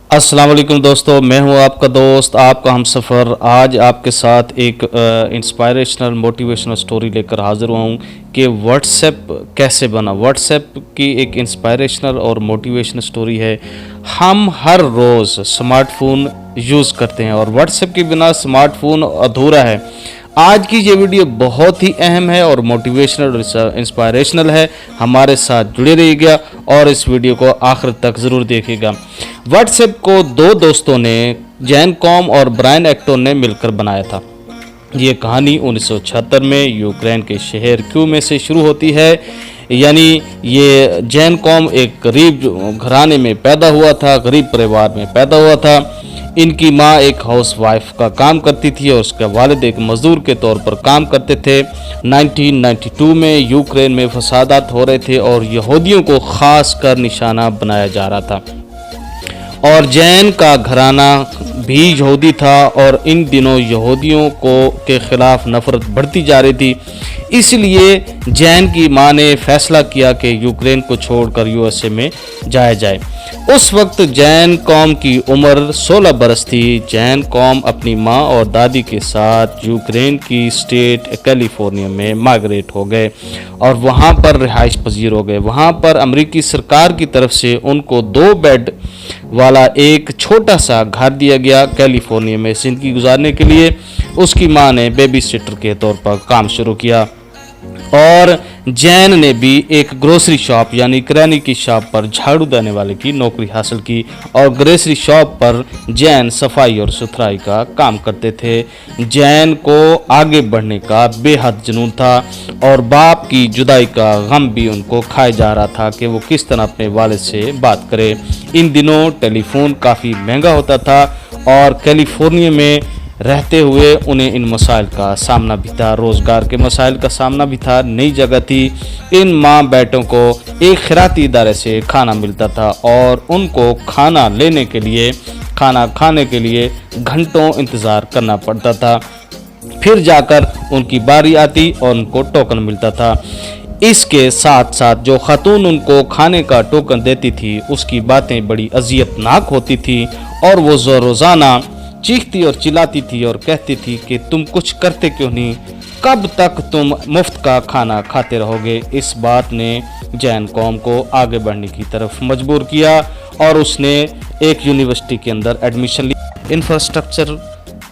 अस्सलाम वालेकुम दोस्तों, मैं हूं आपका दोस्त, आपका हमसफ़र। आज आपके साथ एक इंस्पायरेशनल मोटिवेशनल स्टोरी लेकर हाज़िर हुआ हूं कि व्हाट्सएप कैसे बना। व्हाट्सएप की एक इंस्पायरेशनल और मोटिवेशनल स्टोरी है। हम हर रोज़ स्मार्टफोन यूज़ करते हैं और व्हाट्सएप के बिना स्मार्टफोन अधूरा है। आज की ये वीडियो बहुत ही अहम है और मोटिवेशनल और इंस्पायरेशनल है। हमारे साथ जुड़े रहिएगा और इस वीडियो को आखिर तक ज़रूर देखिएगा। व्हाट्सएप को दो दोस्तों ने, जैन कॉम और ब्रायन एक्टन ने मिलकर बनाया था। ये कहानी 1976 में यूक्रेन के शहर क्यू में से शुरू होती है। यानी ये जैन कॉम एक गरीब घराने में पैदा हुआ था, गरीब परिवार में पैदा हुआ था। इनकी माँ एक हाउस वाइफ का काम करती थी और उसके वालिद एक मजदूर के तौर पर काम करते थे। 1992 में यूक्रेन में फसादात हो रहे थे और यहूदियों को ख़ास कर निशाना बनाया जा रहा था और जैन का घराना भी यहूदी था और इन दिनों यहूदियों के खिलाफ नफरत बढ़ती जा रही थी। इसलिए जैन की मां ने फैसला किया कि यूक्रेन को छोड़कर यूएसए में जाया जाए। उस वक्त जैन कॉम की उम्र 16 बरस थी। जैन कॉम अपनी मां और दादी के साथ यूक्रेन की स्टेट कैलिफोर्निया में माइग्रेट हो गए और वहां पर रिहाइश पजीर हो गए। वहां पर अमेरिकी सरकार की तरफ से उनको 2 बेड वाला एक छोटा सा घर दिया गया कैलिफोर्निया में जिंदगी गुजारने के लिए। उसकी मां ने बेबी सिटर के तौर पर काम शुरू किया और जैन ने भी एक ग्रोसरी शॉप यानी किराने की शॉप पर झाड़ू देने वाले की नौकरी हासिल की और ग्रोसरी शॉप पर जैन सफाई और सुथराई का काम करते थे। जैन को आगे बढ़ने का बेहद जुनून था और बाप की जुदाई का गम भी उनको खाया जा रहा था कि वो किस तरह अपने वालिद से बात करे। इन दिनों टेलीफोन काफ़ी महंगा होता था और कैलिफोर्निया में रहते हुए उन्हें इन मसाइल का सामना भी था, रोज़गार के मसाइल का सामना भी था। नई जगह थी। इन माँ बेटों को एक खैराती इदारे से खाना मिलता था और उनको खाना लेने के लिए, खाना खाने के लिए घंटों इंतज़ार करना पड़ता था। फिर जाकर उनकी बारी आती और उनको टोकन मिलता था। इसके साथ साथ जो खातून उनको खाने का टोकन देती थी उसकी बातें बड़ी अजियतनाक होती थी और वो रोज़ाना चीखती और चिल्लाती थी और कहती थी कि तुम कुछ करते क्यों नहीं, कब तक तुम मुफ्त का खाना खाते रहोगे। इस बात ने जैन कॉम को आगे बढ़ने की तरफ मजबूर किया और उसने एक यूनिवर्सिटी के अंदर एडमिशन ली, इंफ्रास्ट्रक्चर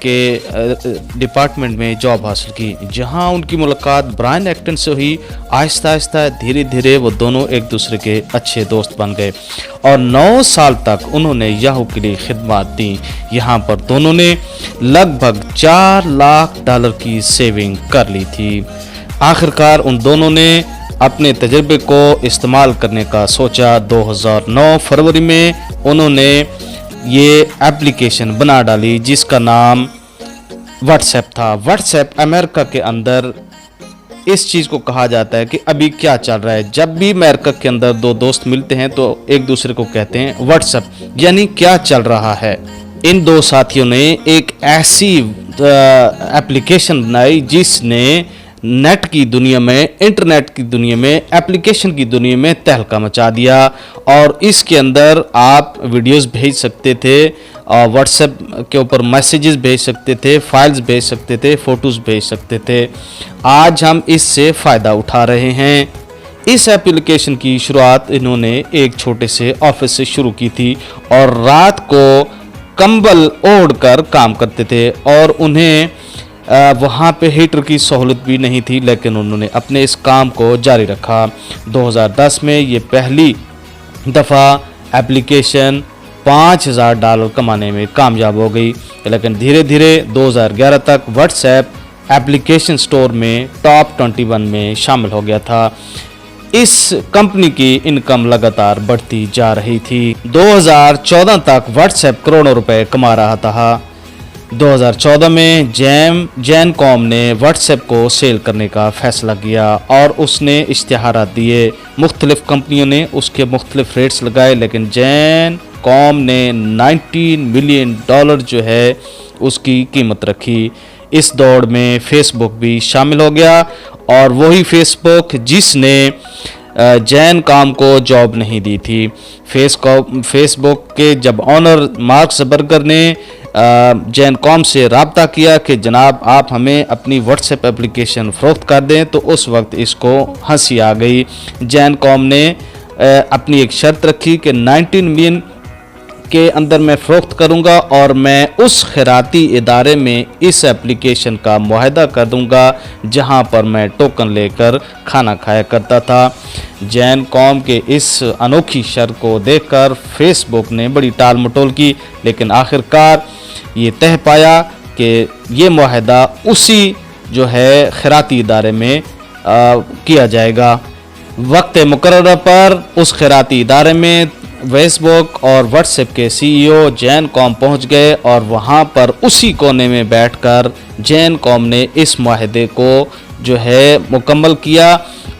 के डिपार्टमेंट में जॉब हासिल की, जहां उनकी मुलाकात ब्रायन एक्टन से हुई। आहिस्ता आहिस्ता धीरे धीरे वो दोनों एक दूसरे के अच्छे दोस्त बन गए और 9 साल तक उन्होंने याहू के लिए खिदमत दी। यहाँ पर दोनों ने लगभग $4 लाख की सेविंग कर ली थी। आखिरकार उन दोनों ने अपने तजर्बे को इस्तेमाल करने का सोचा। 2009 फरवरी में उन्होंने ये एप्लीकेशन बना डाली जिसका नाम व्हाट्सएप था। व्हाट्सएप अमेरिका के अंदर इस चीज़ को कहा जाता है कि अभी क्या चल रहा है। जब भी अमेरिका के अंदर 2 दोस्त मिलते हैं तो एक दूसरे को कहते हैं व्हाट्सएप, यानी क्या चल रहा है। इन 2 साथियों ने एक ऐसी एप्लीकेशन बनाई जिसने नेट की दुनिया में, इंटरनेट की दुनिया में, एप्लीकेशन की दुनिया में तहलका मचा दिया। और इसके अंदर आप वीडियोस भेज सकते थे, व्हाट्सएप के ऊपर मैसेजेस भेज सकते थे, फाइल्स भेज सकते थे, फ़ोटोज़ भेज सकते थे। आज हम इससे फ़ायदा उठा रहे हैं। इस एप्लीकेशन की शुरुआत इन्होंने एक छोटे से ऑफिस से शुरू की थी और रात को कंबल ओढ़ कर काम करते थे और उन्हें वहाँ पे हीटर की सहूलत भी नहीं थी, लेकिन उन्होंने अपने इस काम को जारी रखा। 2010 में ये पहली दफ़ा एप्लीकेशन $5000 कमाने में कामयाब हो गई, लेकिन धीरे धीरे 2011 तक व्हाट्सएप एप्लीकेशन स्टोर में टॉप 21 में शामिल हो गया था। इस कंपनी की इनकम लगातार बढ़ती जा रही थी। 2014 तक व्हाट्सएप करोड़ों रुपए कमा रहा था। 2014 में जैन कॉम ने व्हाट्सएप को सेल करने का फैसला किया और उसने इश्तिहारात दिए। मुख्तलिफ कंपनियों ने उसके मुख्तलिफ रेट्स लगाए, लेकिन जैन कॉम ने $19 मिलियन जो है उसकी कीमत रखी। इस दौड़ में फेसबुक भी शामिल हो गया और वही फेसबुक जिसने जैन कॉम को जॉब नहीं दी थी। फेसबुक के जब ऑनर मार्क ज़करबर्ग ने जैन कॉम से रब्ता किया कि जनाब आप हमें अपनी व्हाट्सएप एप्लीकेशन फ़रोख्त कर दें, तो उस वक्त इसको हंसी आ गई। जैन कॉम ने अपनी एक शर्त रखी कि 19 मिलियन के अंदर मैं फ़रोख्त करूँगा और मैं उस खैराती इदारे में इस एप्लीकेशन का मुआहदा कर दूँगा जहाँ पर मैं टोकन लेकर खाना खाया करता था। जैन कॉम के इस अनोखी शर्त को देखकर फेसबुक ने बड़ी टाल मटोल की, लेकिन आखिरकार ये तय पाया कि ये मुआहदा उसी जो है खैराती इदारे में किया जाएगा। वक्त मुकर्रर पर उस खैराती इदारे में फेसबुक और व्हाट्सएप के सीईओ जैन कॉम पहुंच गए और वहां पर उसी कोने में बैठकर जैन कॉम ने इस मुआहदे को जो है मुकम्मल किया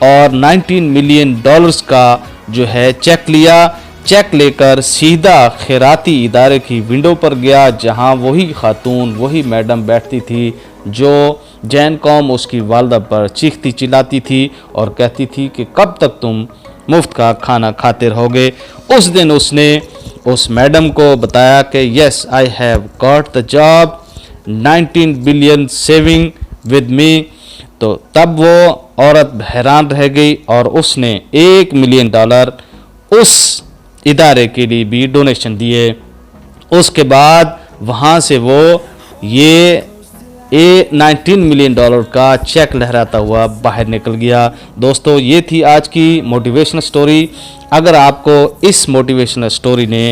और 19 मिलियन डॉलर्स का जो है चेक लिया। चेक लेकर सीधा खैराती इदारे की विंडो पर गया जहां वही खातून, वही मैडम बैठती थी जो जैन कॉम उसकी वालदा पर चीखती चिल्लाती थी और कहती थी कि कब तक तुम मुफ्त का खाना खाते रहोगे। उस दिन उसने उस मैडम को बताया कि yes I have got the job, 19 billion saving with me. तो तब वो औरत हैरान रह गई और उसने $1 मिलियन उस इदारे के लिए भी डोनेशन दिए। उसके बाद वहाँ से वो ये $19 मिलियन का चेक लहराता हुआ बाहर निकल गया। दोस्तों ये थी आज की मोटिवेशनल स्टोरी। अगर आपको इस मोटिवेशनल स्टोरी ने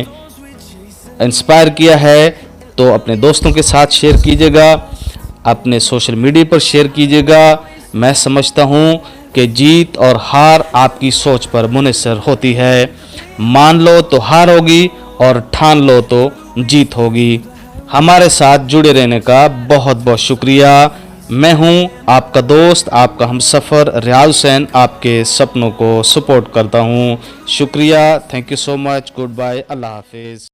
इंस्पायर किया है तो अपने दोस्तों के साथ शेयर कीजिएगा, अपने सोशल मीडिया पर शेयर कीजिएगा। मैं समझता हूँ कि जीत और हार आपकी सोच पर मुनहसर होती है। मान लो तो हार होगी और ठान लो तो जीत होगी। हमारे साथ जुड़े रहने का बहुत बहुत शुक्रिया। मैं हूं आपका दोस्त, आपका हमसफ़र रियाज हुसैन, आपके सपनों को सपोर्ट करता हूं। शुक्रिया, thank you so much, good bye, अल्लाह हाफिज़।